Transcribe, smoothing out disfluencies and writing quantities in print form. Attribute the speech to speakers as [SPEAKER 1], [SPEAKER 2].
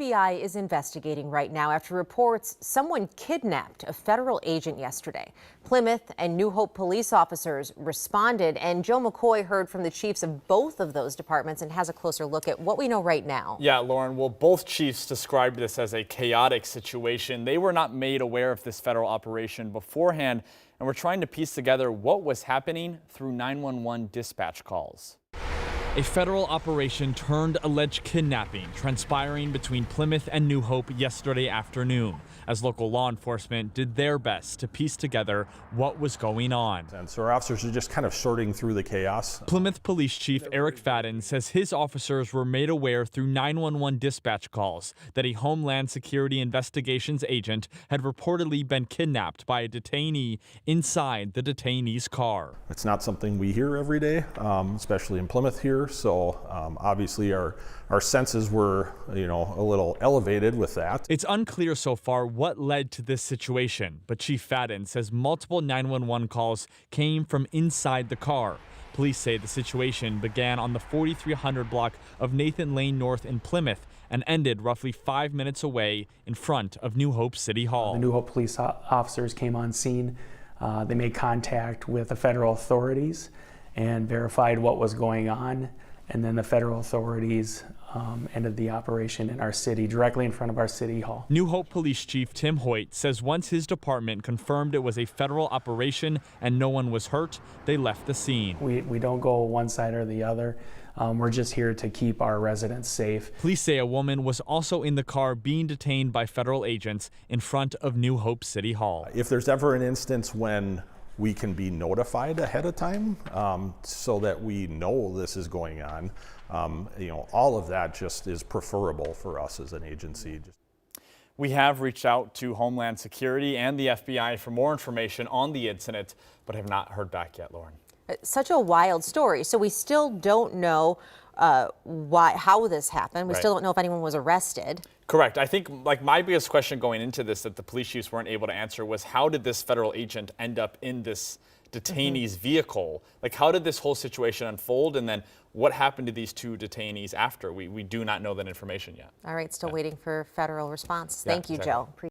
[SPEAKER 1] FBI is investigating right now after reports someone kidnapped a federal agent yesterday. Plymouth and New Hope police officers responded, and Joe McCoy heard from the chiefs of both of those departments and has a closer look at what we know right now.
[SPEAKER 2] Yeah, Lauren, well, both chiefs described this as a chaotic situation. They were not made aware of this federal operation beforehand, and were trying to piece together what was happening through 911 dispatch calls.
[SPEAKER 3] A federal operation turned alleged kidnapping transpiring between Plymouth and New Hope yesterday afternoon, as local law enforcement did their best to piece together what was going on.
[SPEAKER 4] And so our officers are just kind of sorting through the chaos.
[SPEAKER 3] Plymouth Police Chief Eric Fadden says his officers were made aware through 911 dispatch calls that a Homeland Security Investigations agent had reportedly been kidnapped by a detainee inside the detainee's car.
[SPEAKER 4] It's not something we hear every day, especially in Plymouth here. So obviously our senses were, a little elevated with that.
[SPEAKER 3] It's unclear so far what led to this situation, but Chief Fadden says multiple 911 calls came from inside the car. Police say the situation began on the 4300 block of Nathan Lane North in Plymouth and ended roughly 5 minutes away in front of New Hope City Hall.
[SPEAKER 5] The New Hope police officers came on scene. They made contact with the federal authorities and verified what was going on, and then the federal authorities ended the operation in our city, directly in front of our city hall.
[SPEAKER 3] New Hope Police Chief Tim Hoyt says once his department confirmed it was a federal operation and no one was hurt, they left the scene.
[SPEAKER 5] We don't go one side or the other. We're just here to keep our residents safe.
[SPEAKER 3] Police say a woman was also in the car being detained by federal agents in front of New Hope City Hall.
[SPEAKER 4] If there's ever an instance when we can be notified ahead of time so that we know this is going on, all of that just is preferable for us as an agency.
[SPEAKER 2] We have reached out to Homeland Security and the FBI for more information on the incident, but have not heard back yet, Lauren.
[SPEAKER 1] Such a wild story. So we still don't know how this happened. We still don't know if anyone was arrested.
[SPEAKER 2] Correct. I think my biggest question going into this that the police chiefs weren't able to answer was how did this federal agent end up in this detainee's vehicle? How did this whole situation unfold? And then what happened to these two detainees after? We do not know that information yet.
[SPEAKER 1] All right, still waiting for federal response. Thank you, Joe.